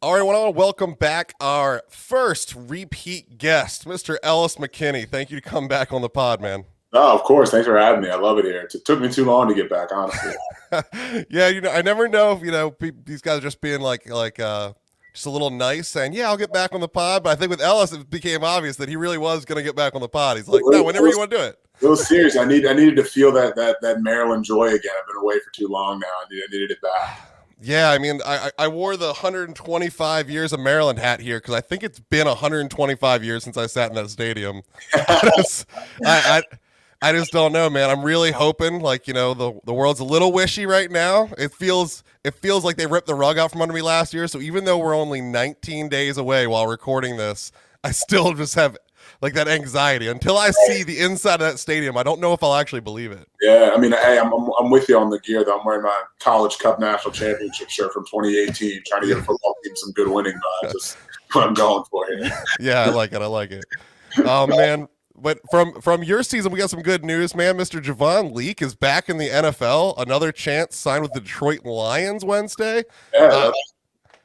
All right, well, I want to welcome back our first repeat guest, Mr. Ellis McKinney. Thank you to come back on the pod, man. Oh, of course. Thanks for having me. I love it here. It took me too long to get back, honestly. Yeah, I never know if these guys are just being just a little nice, saying, "Yeah, I'll get back on the pod." But I think with Ellis, it became obvious that he really was going to get back on the pod. He's like, "No, It whenever you was, want to do it." it was serious. I needed to feel that Maryland joy again. I've been away for too long now. I needed it back. Yeah, I mean, I wore the 125 years of Maryland hat here because I think it's been 125 years since I sat in that stadium. I just, I, I just don't know, man. I'm really hoping, the world's a little wishy right now. It feels like they ripped the rug out from under me last year. So even though we're only 19 days away while recording this, I still just have like that anxiety until I see the inside of that stadium. I don't know if I'll actually believe it. Yeah, I mean, hey, I'm with you on the gear, though. I'm wearing my College Cup National Championship shirt from 2018, trying to get a football team some good winning vibes. That's what I'm going for here. Yeah, I like it. I like it. Oh man. But from your season, we got some good news, man. Mr. Javon Leake is back in the NFL. Another chance signed with the Detroit Lions Wednesday. Yeah,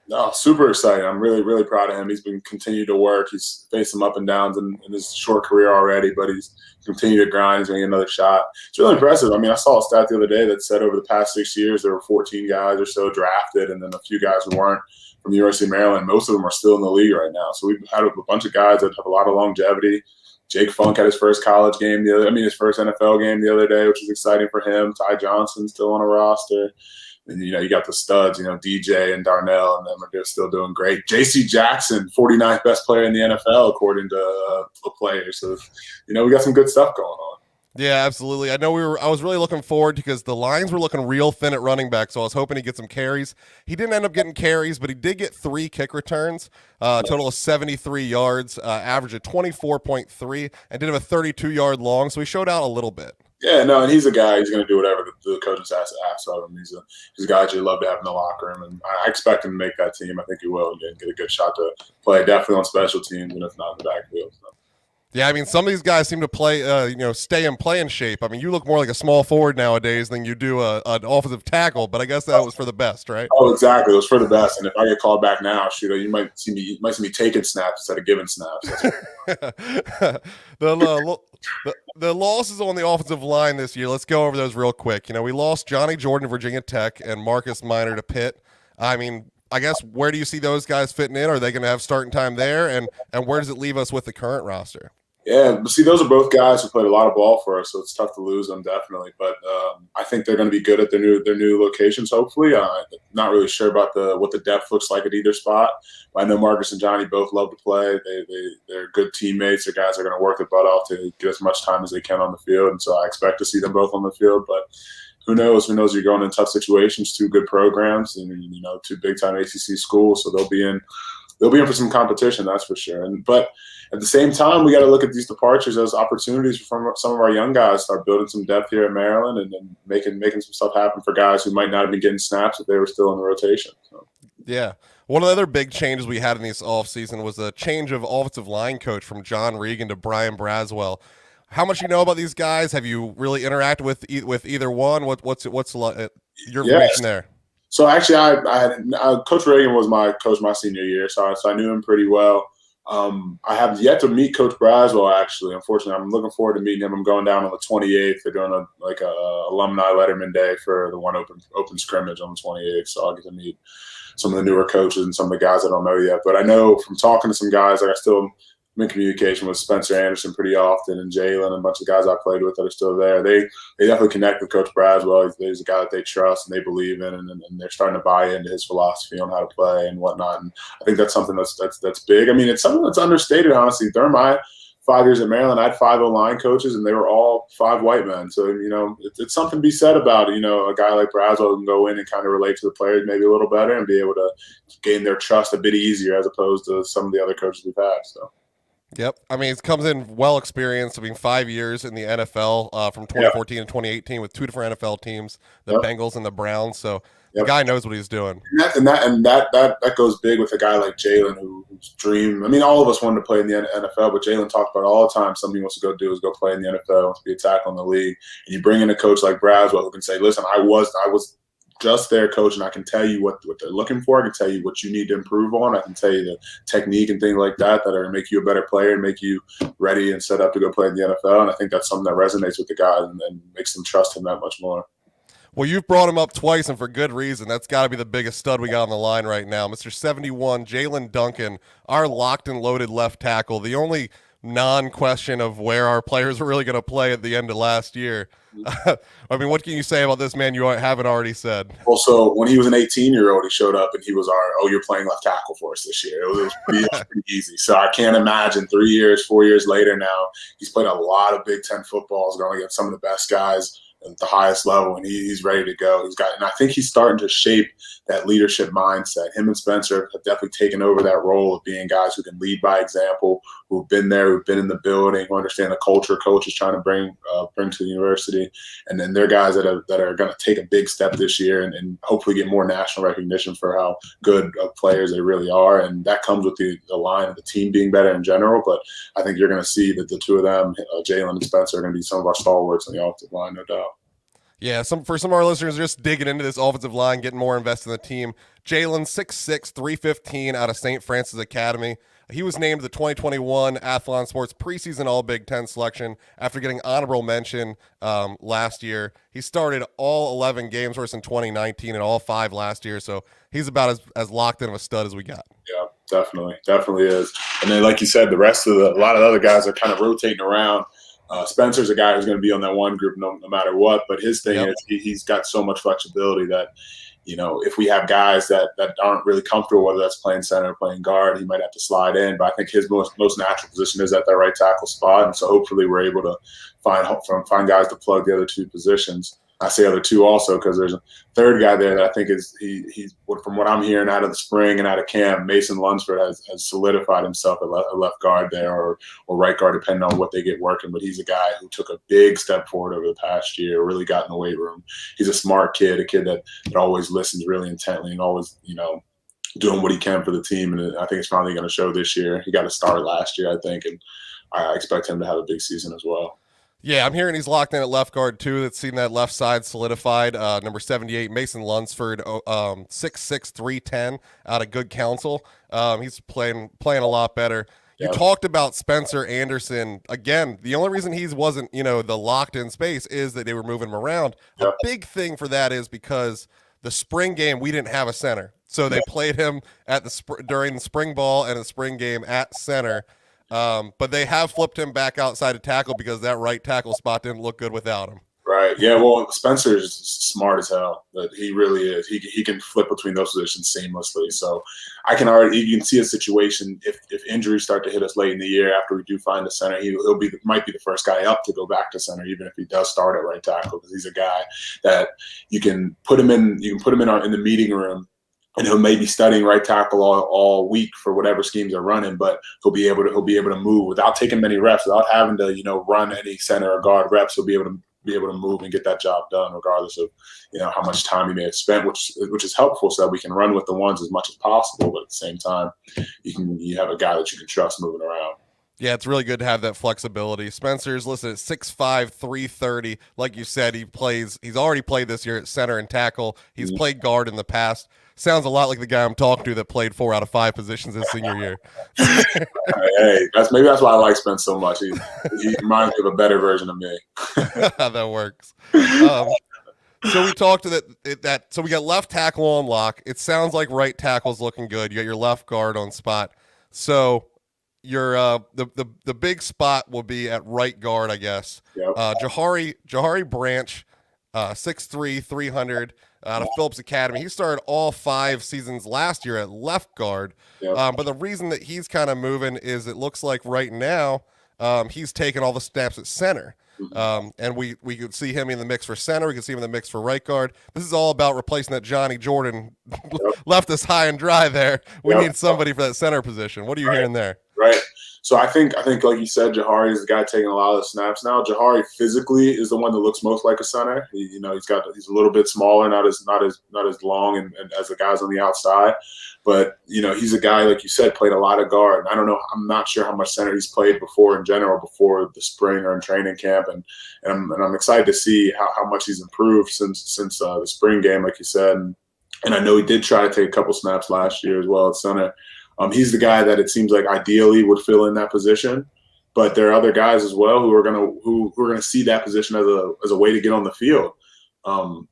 no, super excited. I'm really, really proud of him. He's been continuing to work. He's faced some up and downs in his short career already, but he's continued to grind. He's going to get another shot. It's really impressive. I mean, I saw a stat the other day that said over the past 6 years, there were 14 guys or so drafted, and then a few guys who weren't from the University of Maryland. Most of them are still in the league right now. So we've had a bunch of guys that have a lot of longevity. Jake Funk had his first college game his first NFL game the other day, which is exciting for him. Ty Johnson still on a roster. And, you got the studs, DJ and Darnell, and them are still doing great. J.C. Jackson, 49th best player in the NFL, according to a player. So, we got some good stuff going on. Yeah, absolutely. I was really looking forward because the Lions were looking real thin at running back, so I was hoping he'd get some carries. He didn't end up getting carries, but he did get 3 kick returns, a total of 73 yards, average of 24.3, and did have a 32-yard long, so he showed out a little bit. Yeah, no, and he's a guy. He's going to do whatever the coaches has to ask of him. He's a guy that you love to have in the locker room, and I expect him to make that team. I think he will and get a good shot to play definitely on special teams, and if not in the backfield. So. Yeah, I mean, some of these guys seem to play, stay in playing shape. I mean, you look more like a small forward nowadays than you do an offensive tackle, but I guess that was for the best, right? Oh, exactly. It was for the best. And if I get called back now, you might see me taking snaps instead of giving snaps. The losses on the offensive line this year, let's go over those real quick. We lost Johnny Jordan to Virginia Tech and Marcus Minor to Pitt. I mean, I guess where do you see those guys fitting in? Are they going to have starting time there? And where does it leave us with the current roster? Yeah, but see, those are both guys who played a lot of ball for us, so it's tough to lose them, definitely. But I think they're going to be good at their new locations. Hopefully, not really sure about what the depth looks like at either spot. I know Marcus and Johnny both love to play. They're good teammates. They're guys that are going to work their butt off to get as much time as they can on the field, and so I expect to see them both on the field. But who knows? Who knows? You're going in tough situations, 2 good programs, and 2 big time ACC schools, so they'll be in for some competition, that's for sure. But at the same time, we got to look at these departures as opportunities for some of our young guys to start building some depth here in Maryland and then making some stuff happen for guys who might not have been getting snaps if they were still in the rotation. So. Yeah. One of the other big changes we had in this offseason was a change of offensive line coach from John Regan to Brian Braswell. How much you know about these guys? Have you really interacted with either one? What's your information there? So actually, I Coach Reagan was my coach my senior year, so I knew him pretty well. I have yet to meet Coach Braswell, actually. Unfortunately, I'm looking forward to meeting him. I'm going down on the 28th. They're doing a alumni Letterman Day for the one open scrimmage on the 28th, so I'll get to meet some of the newer coaches and some of the guys I don't know yet. But I know from talking to some guys, I still – I'm in communication with Spencer Anderson pretty often and Jalen and a bunch of guys I played with that are still there. They definitely connect with Coach Braswell. He's a guy that they trust and they believe in, and they're starting to buy into his philosophy on how to play and whatnot. And I think that's something that's big. I mean, it's something that's understated, honestly. During my 5 years at Maryland, I had 5 O-line coaches, and they were all 5 white men. So, it's something to be said about, a guy like Braswell who can go in and kind of relate to the players maybe a little better and be able to gain their trust a bit easier as opposed to some of the other coaches we've had. So. Yep. I mean, it comes in well experienced. I mean, 5 years in the NFL from 2014 to 2018 with 2 different NFL teams, the Bengals and the Browns. So the guy knows what he's doing. And that goes big with a guy like Jalen whose dream. I mean, all of us wanted to play in the NFL, but Jalen talked about all the time something he wants to go do is go play in the NFL, wants to be a tackle in the league. And you bring in a coach like Braswell who can say, listen, I was just their coach, and I can tell you what they're looking for. I can tell you what you need to improve on. I can tell you the technique and things like that are going to make you a better player and make you ready and set up to go play in the NFL. And I think that's something that resonates with the guys and makes them trust him that much more. Well, you've brought him up twice, and for good reason. That's got to be the biggest stud we got on the line right now. Mr. 71, Jalen Duncan, our locked and loaded left tackle, the only non-question of where our players were really going to play at the end of last year. I mean, what can you say about this man you haven't already said? Well, so when he was an 18-year-old, he showed up and he was you're playing left tackle for us this year. It was pretty easy. So I can't imagine 3 years, 4 years later now, he's played a lot of Big Ten footballs, going against some of the best guys at the highest level, and he's ready to go. And I think he's starting to shape that leadership mindset. Him and Spencer have definitely taken over that role of being guys who can lead by example, who've been there, who've been in the building, who understand the culture coach is trying to bring to the university. And then they're guys that are going to take a big step this year and hopefully get more national recognition for how good of players they really are. And that comes with the line of the team being better in general. But I think you're going to see that the two of them, Jalen and Spencer, are going to be some of our stalwarts on the offensive line, no doubt. Yeah, for some of our listeners just digging into this offensive line, getting more invested in the team. Jalen, 6'6", 315 out of St. Francis Academy. He was named the 2021 Athlon Sports preseason All-Big Ten selection after getting honorable mention last year. He started all 11 games for us in 2019 and all 5 last year, so he's about as locked in of a stud as we got. Yeah, definitely is. And then, like you said, a lot of the other guys are kind of rotating around. Spencer's a guy who's going to be on that one group no matter what, but his thing is he's got so much flexibility that, if we have guys that aren't really comfortable, whether that's playing center or playing guard, he might have to slide in. But I think his most natural position is at that right tackle spot, and so hopefully we're able to find guys to plug the other two positions. I say other two also because there's a third guy there that I think he's from what I'm hearing out of the spring and out of camp, Mason Lunsford has solidified himself at left guard there or right guard, depending on what they get working. But he's a guy who took a big step forward over the past year, really got in the weight room. He's a smart kid, a kid that always listens really intently and always, doing what he can for the team. And I think it's finally going to show this year. He got a start last year, I think, and I expect him to have a big season as well. Yeah, I'm hearing he's locked in at left guard too. That's seen that left side solidified. Number 78, Mason Lunsford, 6'6", 310 out of Good Counsel. He's playing a lot better. You talked about Spencer Anderson. Again, the only reason he wasn't, the locked in space is that they were moving him around. A big thing for that is because the spring game, we didn't have a center. So they played him at during the spring ball and the spring game at center. But they have flipped him back outside to tackle because that right tackle spot didn't look good without him. Right. Yeah. Well, Spencer is smart as hell. But he really is. He can flip between those positions seamlessly. So you can see a situation if injuries start to hit us late in the year after we do find a center, might be the first guy up to go back to center, even if he does start at right tackle, because he's a guy that you can put him in the meeting room. And he'll maybe studying right tackle all week for whatever schemes they're running, but he'll be able to move without taking many reps, without having to run any center or guard reps. He'll be able to move and get that job done, regardless of how much time he may have spent, which is helpful so that we can run with the ones as much as possible. But at the same time, you have a guy that you can trust moving around. Yeah, it's really good to have that flexibility. Spencer's listed at 6'5", 330. Like you said, he's already played this year at center and tackle. He's played guard in the past. Sounds a lot like the guy I'm talking to that played 4 out of 5 positions his senior year. Hey, that's why I like Spence so much. He reminds me of a better version of me. That works. So we talked to that. So we got left tackle on lock. It sounds like right tackle's looking good. You got your left guard on spot. So your the big spot will be at right guard, I guess. Yep. Jahari Branch, 6'3", 300. Out of Phillips Academy. He started all 5 seasons last year at left guard. Yep. But the reason that he's kind of moving is it looks like right now he's taking all the snaps at center. And we could see him in the mix for center. We could see him in the mix for right guard. This is all about replacing that Johnny Jordan left us high and dry there. We need somebody for that center position. What are you hearing there? Right. So I think like you said, Jahari is the guy taking a lot of the snaps now. Jahari physically is the one that looks most like a center. He's a little bit smaller, not as long and as the guys on the outside. But he's a guy, like you said, played a lot of guard. I don't know. I'm not sure how much center he's played before in general, before the spring or in training camp. And I'm excited to see how much he's improved since the spring game, like you said. And I know he did try to take a couple snaps last year as well at center. He's the guy that it seems like ideally would fill in that position, but there are other guys as well who are gonna see that position as a way to get on the field.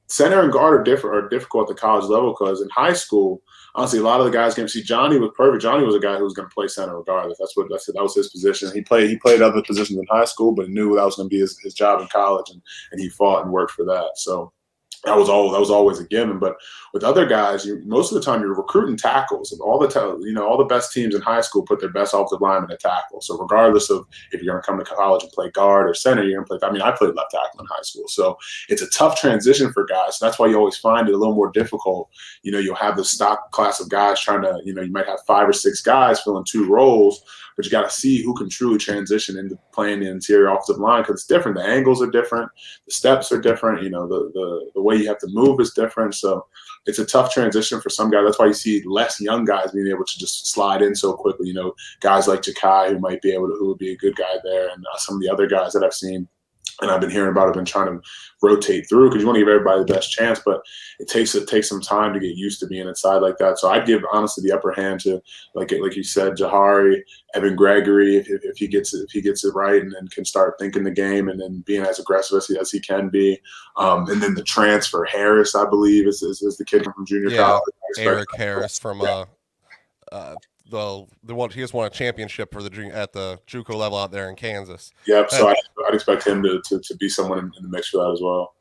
Center and guard are difficult at the college level because in high school, honestly, a lot of the guys can see Johnny was perfect. Johnny was a guy who was going to play center regardless. That was his position. He played other positions in high school, but knew that was going to be his job in college, and he fought and worked for that. So. That was always a given. But with other guys, most of the time you're recruiting tackles. And all the best teams in high school put their best offensive lineman at tackle. So regardless of if you're going to come to college and play guard or center, you're going to play. I mean, I played left tackle in high school, so it's a tough transition for guys. So that's why you always find it a little more difficult. You'll have the stock class of guys trying to. You might have 5 or 6 guys filling 2 roles. But you got to see who can truly transition into playing the interior offensive line because it's different. The angles are different. The steps are different. The way you have to move is different. So it's a tough transition for some guys. That's why you see less young guys being able to just slide in so quickly. Guys like Jakai who would be a good guy there, and some of the other guys that I've seen and I've been hearing about it, I've been trying to rotate through because you want to give everybody the best chance, but it takes some time to get used to being inside like that. So I'd give honestly the upper hand to like you said, Jahari, Evan Gregory, if he gets it right and then can start thinking the game and then being as aggressive as he can be. And then the transfer Harris, I believe, is the kid from junior college. Eric Harris from the one he just won a championship for at the JUCO level out there in Kansas. Yep. So I'd expect him to be someone in the mix for that as well.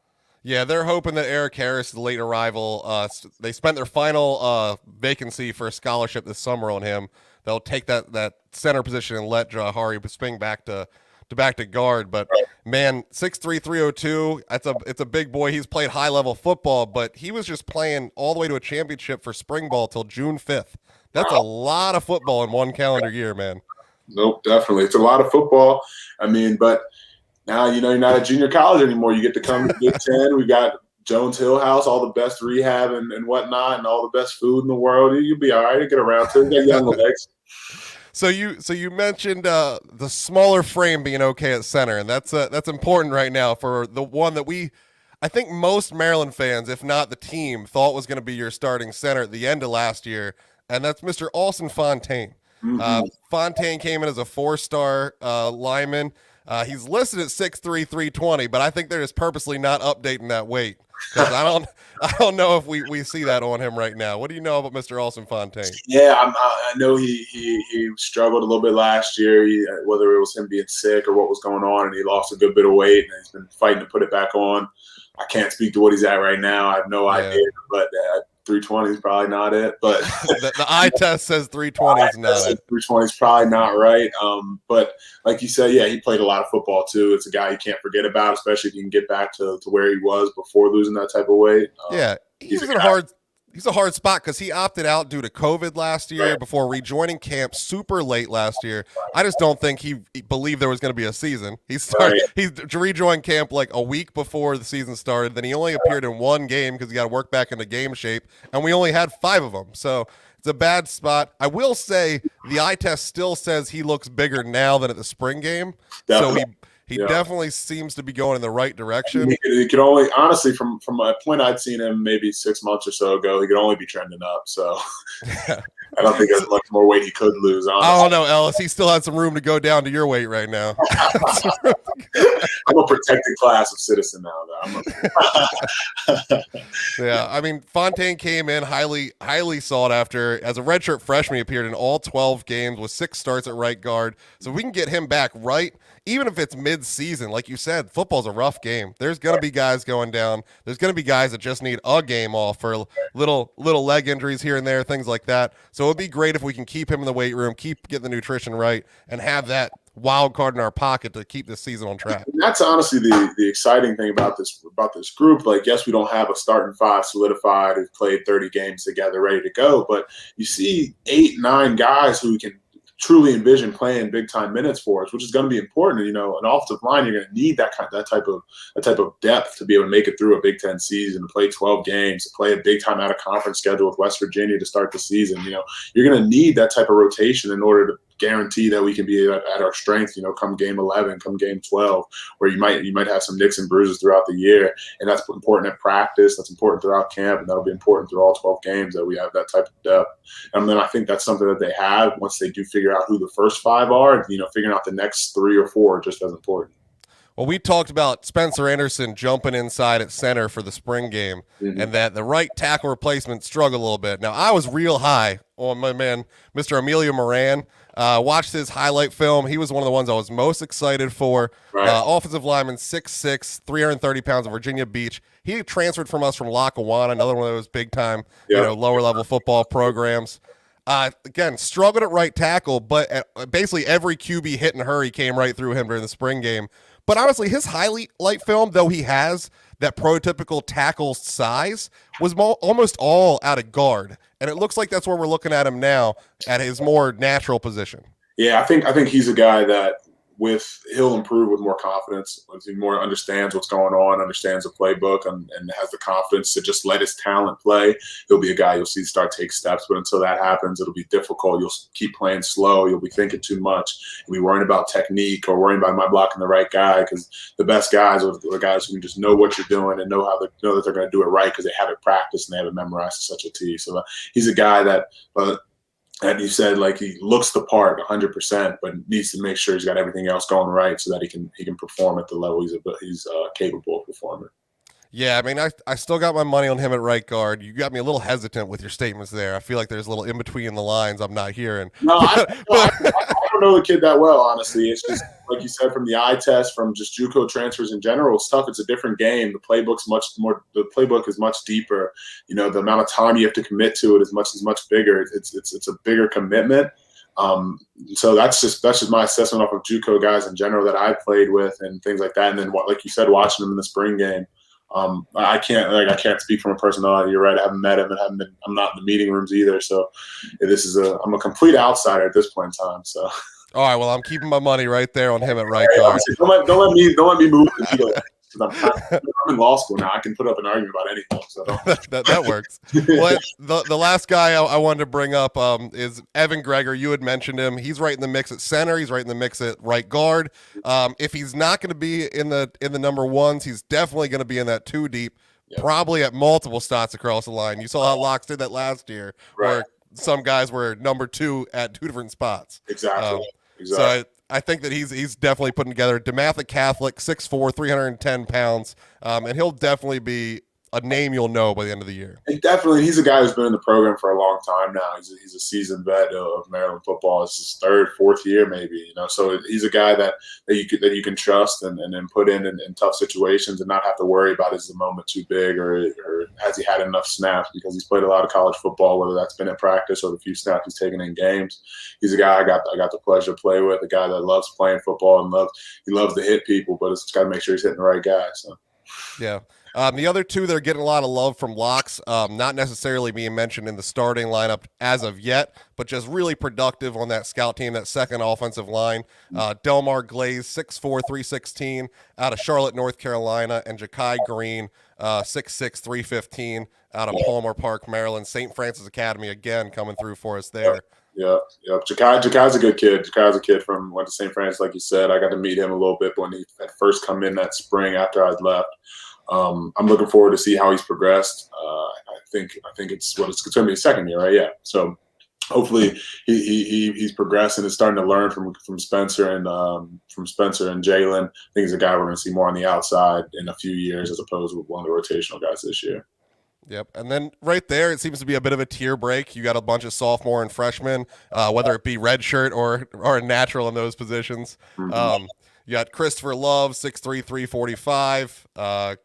Yeah, they're hoping that Eric Harris, the late arrival, they spent their final vacancy for a scholarship this summer on him. They'll take that center position and let Jahari swing back to guard. But man, 6'3", 302, it's a big boy. He's played high level football, but he was just playing all the way to a championship for spring ball till June 5th. That's a lot of football in one calendar year, man. Nope, definitely. It's a lot of football. I mean, but now, you're not at junior college anymore. You get to come to Big Ten. We got Jones Hill House, all the best rehab and whatnot, and all the best food in the world. You'll be all right to get around to. You got young legs. So you mentioned the smaller frame being okay at center, and that's important right now for the one that I think most Maryland fans, if not the team, thought was going to be your starting center at the end of last year. And that's Mr. Alson Fontaine. Mm-hmm. Fontaine came in as a 4-star lineman. He's listed at 6'3", 320, but I think they're just purposely not updating that weight because I don't know if we see that on him right now. What do you know about Mr. Alson Fontaine? Yeah, I know he struggled a little bit last year, whether it was him being sick or what was going on, and he lost a good bit of weight, and he's been fighting to put it back on. I can't speak to what he's at right now. I have no idea, but 320 is probably not it, but the eye test says 320 is not it. 320 is probably not right. But like you said, yeah, he played a lot of football too. It's a guy you can't forget about, especially if you can get back to where he was before losing that type of weight. He's a hard spot because he opted out due to COVID last year before rejoining camp super late last year. I just don't think he believed there was going to be a season. He rejoined camp like a week before the season started. Then he only appeared in one game because he got to work back into game shape, and we only had 5 of them. So it's a bad spot. I will say the eye test still says he looks bigger now than at the spring game. Definitely. So he definitely seems to be going in the right direction. He could only, honestly, from a point I'd seen him maybe 6 months or so ago, he could only be trending up. So I don't think there's much more weight he could lose, honestly. I don't know, Ellis. He still has some room to go down to your weight right now. I'm a protected class of citizen now, though. Yeah, I mean, Fontaine came in highly sought after. As a redshirt freshman, he appeared in all 12 games with 6 starts at right guard. So if we can get him back right, even if it's mid-season, like you said, football's a rough game. There's going to be guys going down. There's going to be guys that just need a game off for little leg injuries here and there, things like that. So it would be great if we can keep him in the weight room, keep getting the nutrition right, and have that wild card in our pocket to keep this season on track. And that's honestly the exciting thing about this group. Like, yes, we don't have a starting 5 solidified who've played 30 games together, ready to go, but you see 8, 9 guys who can truly envision playing big time minutes for us, which is going to be important. An offensive line, you're going to need that type of depth to be able to make it through a Big Ten season, to play 12 games, to play a big time out of conference schedule with West Virginia to start the season. You're going to need that type of rotation in order to guarantee that we can be at our strength, come game 11, come game 12, where you might have some nicks and bruises throughout the year. And that's important at practice. That's important throughout camp. And that'll be important through all 12 games that we have that type of depth. And then I think that's something that they have once they do figure out who the first 5 are, figuring out the next 3 or 4 are just as important. Well, we talked about Spencer Anderson jumping inside at center for the spring game, and that the right tackle replacement struggled a little bit. Now, I was real high on my man, Mr. Emilio Moran. Watched his highlight film. He was one of the ones I was most excited for. Right. Offensive lineman, 6'6", 330 pounds of Virginia Beach. He transferred from us from Lackawanna, another one of those big-time lower-level football programs. Again, struggled at right tackle, but basically every QB hit and hurry came right through him during the spring game. But honestly, his highlight film, though he has that prototypical tackle size, was almost all out of guard. And it looks like that's where we're looking at him now, at his more natural position. Yeah, I think he's a guy that he'll improve with more confidence, once he more understands what's going on, understands the playbook, and has the confidence to just let his talent play. He'll be a guy you'll see start take steps, but until that happens, it'll be difficult. You'll keep playing slow. You'll be thinking too much. You'll be worrying about technique or worrying about, am I blocking the right guy? Because the best guys are the guys who can just know what you're doing and know that they're going to do it right because they have it practiced and they have it memorized to such a T. So he's a guy that and you said, like, he looks the part 100%, but needs to make sure he's got everything else going right so that he can perform at the level he's capable of performing. Yeah, I mean, I still got my money on him at right guard. You got me a little hesitant with your statements there. I feel like there's a little in between the lines I'm not hearing. No, I don't know the kid that well, honestly. It's just, like you said, from the eye test, from just JUCO transfers in general, it's tough. It's a different game. The playbook is much deeper. The amount of time you have to commit to it is much bigger. It's a bigger commitment. So that's just my assessment off of JUCO guys in general that I played with and things like that. And then, like you said, watching them in the spring game. I can't speak from a person. Oh, you're right. I haven't met him, and I'm not in the meeting rooms either. So I'm a complete outsider at this point in time. So. All right. Well, I'm keeping my money right there on him at right guard. Don't let me move the needle. I'm in law school now. I can put up an argument about anything. So that works. Well, the last guy I wanted to bring up is Evan Greger. You had mentioned him. He's right in the mix at center. He's right in the mix at right guard. If he's not going to be in the number ones, he's definitely going to be in that 2 deep, probably at multiple spots across the line. You saw how Locks did that last year, where some guys were number 2 at 2 different spots. Exactly. So I think that he's definitely putting together DeMatha Catholic, 6'4", 310 pounds, and he'll definitely be a name you'll know by the end of the year. And definitely, he's a guy who's been in the program for a long time now. He's a seasoned vet of Maryland football. It's his 3rd, 4th year, maybe. So he's a guy that you can trust and then put in tough situations and not have to worry about, is the moment too big or has he had enough snaps, because he's played a lot of college football, whether that's been at practice or the few snaps he's taken in games. He's a guy I got the pleasure to play with, a guy that loves playing football and loves to hit people, but it's got to make sure he's hitting the right guy. So. Yeah. The other 2 that are getting a lot of love from Locks, not necessarily being mentioned in the starting lineup as of yet, but just really productive on that scout team, that second offensive line. Delmar Glaze, 6'4", 316, out of Charlotte, North Carolina, and Ja'Kai Green, 6'6", 315, out of Palmer Park, Maryland. St. Francis Academy, again, coming through for us there. Yeah. Ja'Kai's a good kid. Ja'Kai's a kid went to St. Francis, like you said. I got to meet him a little bit when he had first come in that spring after I'd left. I'm looking forward to see how he's progressed. I think it's going to be his 2nd year, right? Yeah. So hopefully he's progressed and is starting to learn from Spencer and Jalen. I think he's a guy we're going to see more on the outside in a few years, as opposed to one of the rotational guys this year. Yep. And then right there, it seems to be a bit of a tier break. You got a bunch of sophomore and freshmen, whether it be redshirt or a natural in those positions. Mm-hmm. You got Christopher Love, 6'3", 345.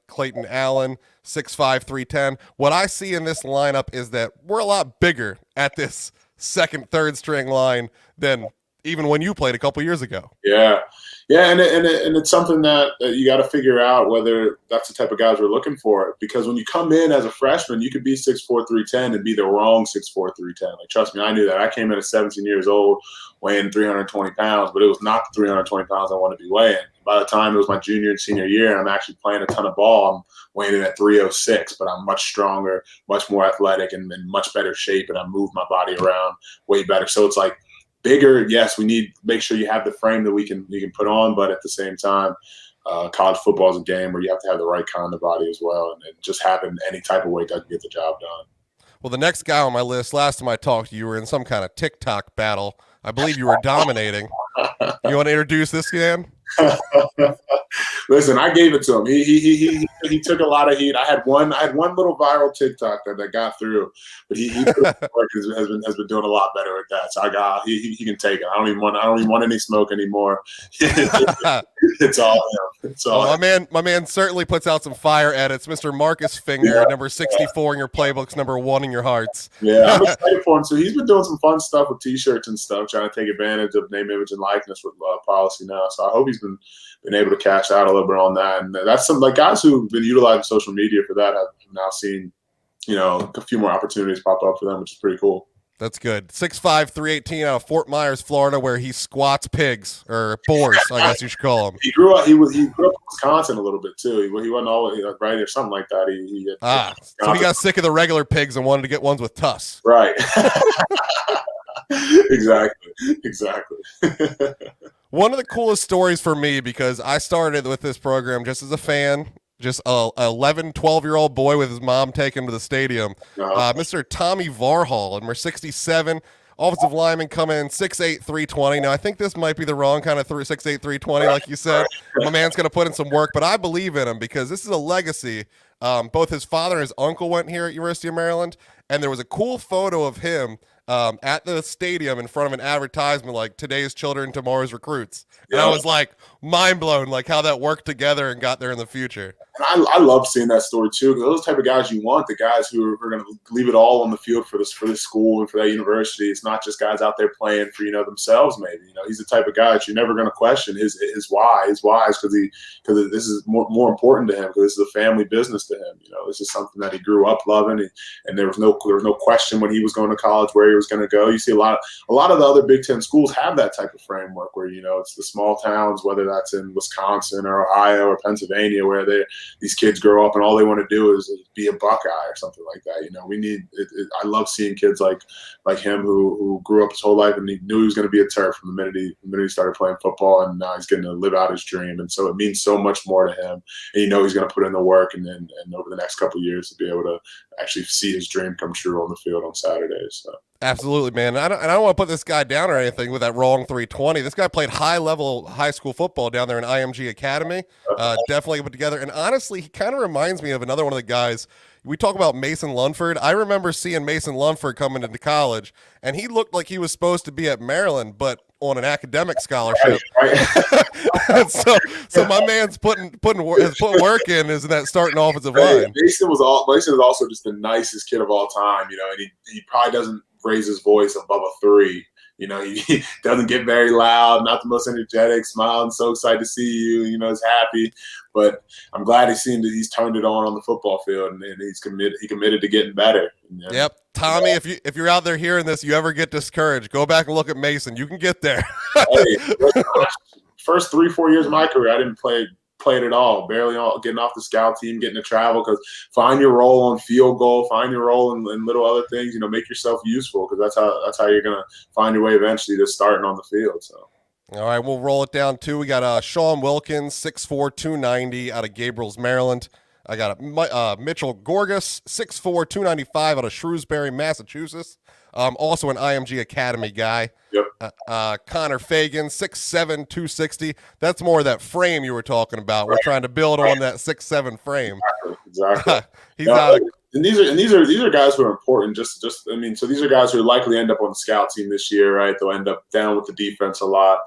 Clayton Allen, 6'5", 310. What I see in this lineup is that we're a lot bigger at this second, third string line than even when you played a couple years ago. Yeah. Yeah, and it's something that you got to figure out whether that's the type of guys we're looking for. Because when you come in as a freshman, you could be 6'4", 310 and be the wrong 6'4", 310. Like, trust me, I knew that. I came in at 17 years old, weighing 320 pounds, but it was not the 320 pounds I wanted to be weighing. By the time it was my junior and senior year, and I'm actually playing a ton of ball, I'm weighing in at 306, but I'm much stronger, much more athletic, and in much better shape, and I move my body around way better. So it's like, bigger, yes, we need to make sure you have the frame that you can put on, but at the same time, college football is a game where you have to have the right kind of body as well, and just having any type of weight doesn't get the job done. Well, the next guy on my list, last time I talked to you, were in some kind of TikTok battle. I believe you were dominating. You want to introduce this man? Listen, I gave it to him. He took a lot of heat. I had one little viral TikTok that got through, but he has been doing a lot better at that. So he can take it. I don't even want any smoke anymore. It's all him. It's all him. My man certainly puts out some fire edits. Mr. Marcus Finger, number 64 in your playbooks, number 1 in your hearts. Yeah, I'm excited for him. So he's been doing some fun stuff with T-shirts and stuff, trying to take advantage of name, image, and likeness with policy now. So I hope he's been able to cash out a little bit on that. And that's some guys who've been utilizing social media for that have now seen, a few more opportunities pop up for them, which is pretty cool. That's good. 6'5", 318 out of Fort Myers, Florida, where he squats pigs or boars, I guess you should call him. He grew up in Wisconsin a little bit too. He wasn't always right or something like that. So he got sick of the regular pigs and wanted to get ones with tusks. Right. Exactly. One of the coolest stories for me, because I started with this program just as a fan, just a 11, 12-year-old boy with his mom taking him to the stadium. Mr. Tommy Varhall, number 67, offensive lineman, coming in 6'8", 320. Now, I think this might be the wrong kind of 6'8", 320, like you said. My man's going to put in some work, but I believe in him because this is a legacy. Both his father and his uncle went here at University of Maryland, and there was a cool photo of him at the stadium in front of an advertisement like today's children, tomorrow's recruits. And I was like mind blown, like how that worked together and got there in the future. I love seeing that story too. Those type of guys you want, the guys who are going to leave it all on the field for this school and for that university. It's not just guys out there playing for themselves. Maybe he's the type of guy that you're never going to question his why. His why is because this is more important to him, because this is a family business to him. This is something that he grew up loving, and there was no question when he was going to college where he was going to go. You see a lot of the other Big Ten schools have that type of framework where it's the small towns, whether that's in Wisconsin or Ohio or Pennsylvania, where these kids grow up and all they want to do is be a Buckeye or something like that. We need I love seeing kids like him who grew up his whole life and he knew he was going to be a Terp from the minute he started playing football, and now he's getting to live out his dream. And so it means so much more to him, and he's going to put in the work and over the next couple of years to be able to actually see his dream come true on the field on Saturdays. So. Absolutely, man. I don't want to put this guy down or anything with that wrong 320. This guy played high-level high school football down there in IMG Academy. Definitely put together. And honestly, he kind of reminds me of another one of the guys. We talk about Mason Lunsford. I remember seeing Mason Lunsford coming into college, and he looked like he was supposed to be at Maryland, but on an academic scholarship. Right. so my man's putting work in, isn't that starting offensive line? Mason is also just the nicest kid of all time, and he probably doesn't raise his voice above a 3. He doesn't get very loud, not the most energetic, smiling, so excited to see you, he's happy. But I'm glad he's turned it on the football field, and he's committed to getting better. Yep. Tommy, if you're out there hearing this, you ever get discouraged, go back and look at Mason. You can get there. First 3-4 years of my career, I didn't play at all, barely getting off the scout team, getting to travel, because find your role on field goal, find your role in little other things, make yourself useful, because that's how you're going to find your way eventually to starting on the field. So. All right, we'll roll it down too. We got Sean Wilkins, 6'4", 290 out of Gabriels, Maryland. I got Mitchell Gorgas, 6'4", 295 out of Shrewsbury, Massachusetts. Also an IMG Academy guy. Yep. Connor Fagan, 6'7", 260. That's more of that frame you were talking about. We're trying to build on that 6'7" frame. Exactly. He's out of And these are guys who are important. So these are guys who likely end up on the scout team this year, right? They'll end up down with the defense a lot,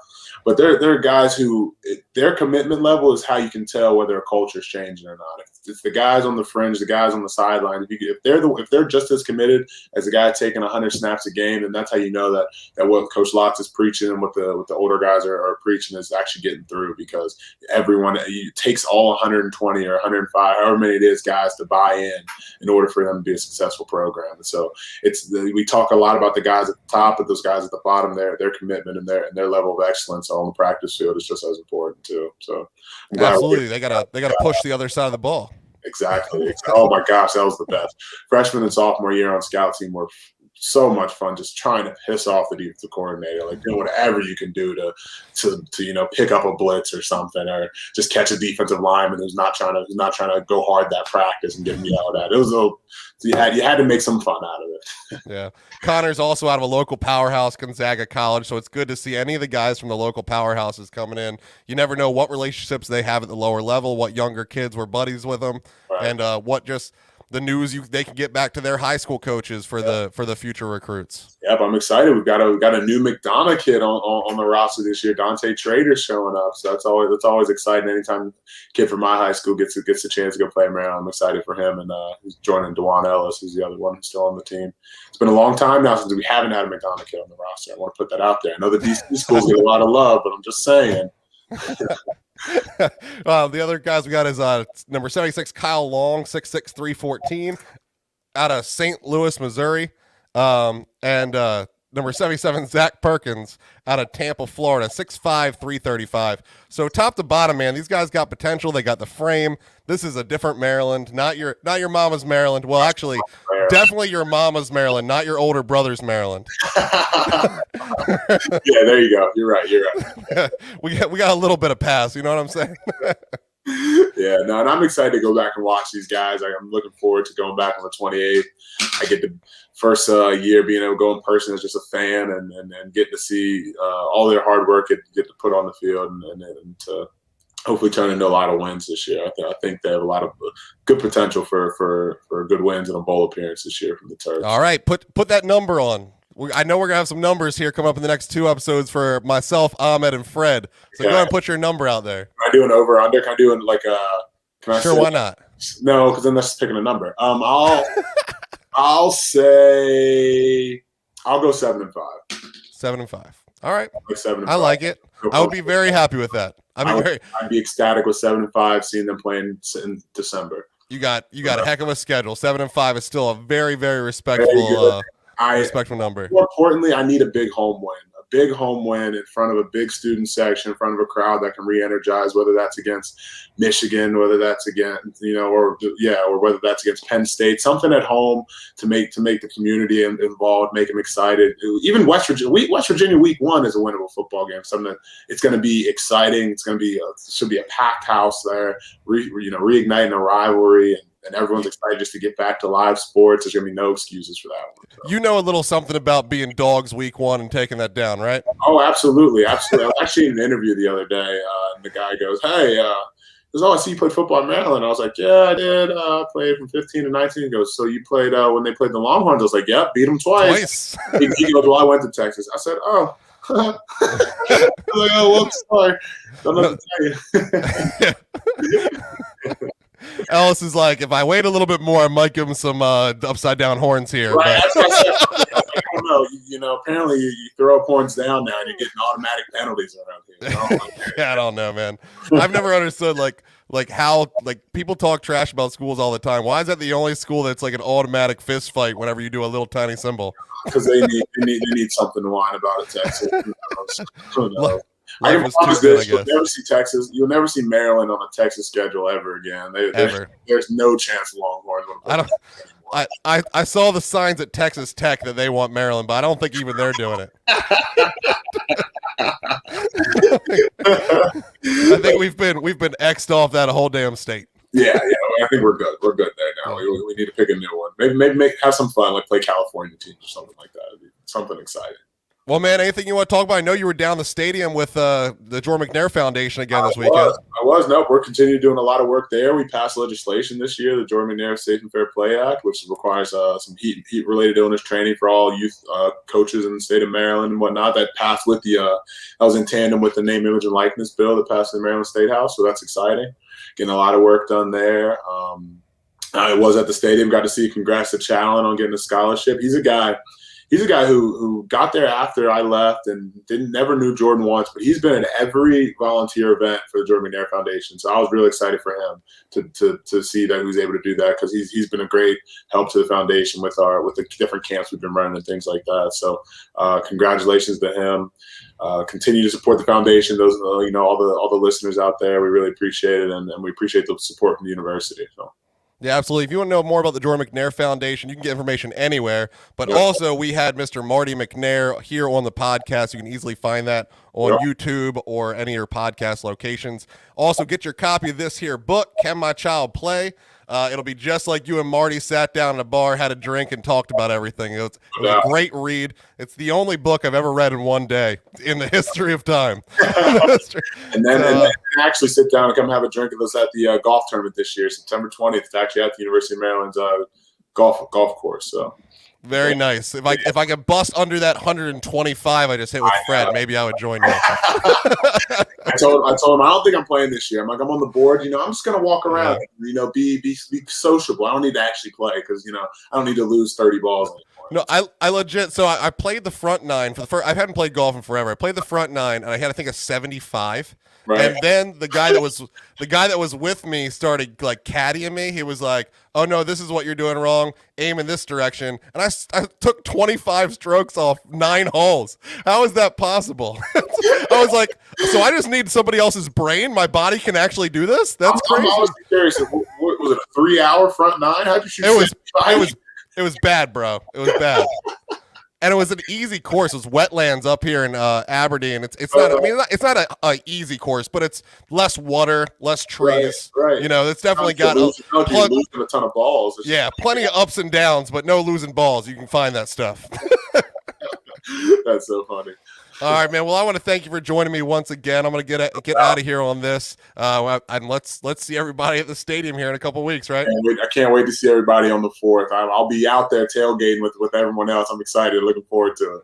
but they're guys who their commitment level is how you can tell whether a culture is changing or not. It's the guys on the fringe, the guys on the sideline. If they're just as committed as the guy taking 100 snaps a game, then that's how you know that what Coach Lotz is preaching and what the older guys are preaching is actually getting through, because everyone it takes all 120 or 105, however many it is, guys to buy in order for them to be a successful program. And so we talk a lot about the guys at the top, but those guys at the bottom, their commitment and their level of excellence on the practice field is just as important too. So absolutely, they gotta push the other side of the ball. Exactly. Oh my gosh, that was the best. Freshman and sophomore year on scout team were so much fun, just trying to piss off the defensive coordinator, like doing whatever you can do to pick up a blitz or something, or just catch a defensive lineman who's not trying to go hard that practice and get him yelled at. It was you had to make some fun out of it. Yeah. Connor's also out of a local powerhouse, Gonzaga College, so it's good to see any of the guys from the local powerhouses coming in. You never know what relationships they have at the lower level, what younger kids were buddies with them, right, and what just the news they can get back to their high school coaches for the future recruits. Yep, I'm excited. We've got a new McDonough kid on the roster this year. Dante Trader's showing up, so that's always exciting. Anytime a kid from my high school gets a chance to go play Maryland, I'm excited for him. And he's joining DeJuan Ellis, who's the other one who's still on the team. It's been a long time now since we haven't had a McDonough kid on the roster. I want to put that out there. I know the DC schools get a lot of love, but I'm just saying. The other guys we got is number 76 Kyle Long, 6'6", 314, out of St. Louis, Missouri, and number 77 Zach Perkins out of Tampa, Florida, 6'5", 335. So top to bottom, man, these guys got potential. They got the frame. This is a different Maryland, not your mama's Maryland. Well, actually, definitely your mama's Maryland, not your older brother's Maryland. Yeah, there you go. You're right. we got a little bit of pass. You know what I'm saying? Yeah, no, and I'm excited to go back and watch these guys. I'm looking forward to going back on the 28th. I get the first year being able to go in person as just a fan and get to see all their hard work get to put on the field and to hopefully turn into a lot of wins this year. I think they have a lot of good potential for good wins and a bowl appearance this year from the Terps. All right, put that number on. I know we're going to have some numbers here come up in the next two episodes for myself, Ahmed, and Fred. So go ahead and put your number out there. Can I do an over-under? Can I do like a – Sure, why not? No, because then that's just picking a number. I'll say – I'll go 7-5. 7-5. All right. Like 7-5. I like it. I would be very happy with that. I'd be ecstatic with 7-5, seeing them playing in December. You got a heck of a schedule. 7-5 is still a very, very respectable respectful number. More importantly, I need a big home win. A big home win in front of a big student section, in front of a crowd that can re-energize, whether that's against Michigan, whether that's against, or whether that's against Penn State, something at home to make the community involved, make them excited. Even West Virginia week 1 is a winnable football game. Something that it's going to be exciting. It's going to be should be a packed house there, reigniting a rivalry, and everyone's excited just to get back to live sports. There's going to be no excuses for that one. So. You know a little something about being dogs week 1 and taking that down, right? Oh, absolutely. I was actually in an interview the other day, and the guy goes, "Hey, I see you played football in Maryland." I was like, "Yeah, I did. Played from 15 to 19. He goes, "So you played when they played the Longhorns?" I was like, "Yep, beat them twice." He goes, "Well, I went to Texas." I said, "Oh." I was like, "Oh, well, sorry. Don't know what to tell you." Ellis is like, if I wait a little bit more, I might give him some upside down horns here. Right. I don't know. Apparently you throw horns down now and you're getting automatic penalties around here. Yeah, I don't know, man. I've never understood like how people talk trash about schools all the time. Why is that the only school that's like an automatic fist fight whenever you do a little tiny symbol? Because they need something to whine about at Texas. Who knows? I can promise this: you'll never see Texas. You'll never see Maryland on a Texas schedule ever again. There's no chance Longhorns will play. I saw the signs at Texas Tech that they want Maryland, but I don't think even they're doing it. I think we've been X'd off that whole damn state. Yeah. I think we're good. We're good there now. We need to pick a new one. Maybe have some fun, like play California teams or something like that. It'd be something exciting. Well, man, anything you want to talk about? I know you were down the stadium with the Jordan McNair Foundation again this weekend. I was. No, we're continuing doing a lot of work there. We passed legislation this year, the Jordan McNair Safe and Fair Play Act, which requires some heat-related illness training for all youth coaches in the state of Maryland and whatnot. That passed with that was in tandem with the name, image, and likeness bill that passed in the Maryland State House. So that's exciting. Getting a lot of work done there. I was at the stadium, got to see congrats to Challen on getting a scholarship. He's a guy who got there after I left and never knew Jordan once, but he's been at every volunteer event for the Jordan McNair Foundation. So I was really excited for him to see that he was able to do that, because he's been a great help to the foundation with the different camps we've been running and things like that. So congratulations to him. Continue to support the foundation. Those all the listeners out there, we really appreciate it, and we appreciate the support from the university. So. Yeah, absolutely. If you want to know more about the Jordan McNair Foundation, you can get information anywhere. But also, we had Mr. Marty McNair here on the podcast. You can easily find that on YouTube or any of your podcast locations. Also, get your copy of this here book, Can My Child Play? It'll be just like you and Marty sat down at a bar, had a drink, and talked about everything. It was a great read. It's the only book I've ever read in one day in the history of time. and then actually sit down and come have a drink with us at the golf tournament this year, September 20th. It's actually at the University of Maryland's golf course. So. Very nice. If I could bust under that 125 I just hit with Fred, maybe I would join you. I told him I don't think I'm playing this year. I'm like, I'm on the board. I'm just gonna walk around. Be sociable. I don't need to actually play because I don't need to lose 30 balls anymore. No, I legit. So I played the front nine for the first. I haven't played golf in forever. I played the front nine and I had, I think, a 75. Right. And then the guy that was with me started like caddying me. He was like, "Oh no, this is what you're doing wrong. Aim in this direction." And I took 25 strokes off 9 holes. How is that possible? I was like, so I just need somebody else's brain. My body can actually do this. That's crazy. I'm always curious. What was it, a 3-hour front nine? How'd you shoot? It was bad, bro. It was bad. And it was an easy course. It was wetlands up here in Aberdeen. It's not. I mean, it's not a easy course, but it's less water, less trees. Right. It's definitely got losing a ton of balls. Plenty of ups and downs, but no losing balls. You can find that stuff. That's so funny. All right, man. Well, I want to thank you for joining me once again. I'm going to get out of here on this. And let's see everybody at the stadium here in a couple weeks, right? I can't wait to see everybody on the 4th. I'll be out there tailgating with everyone else. I'm excited. Looking forward to it.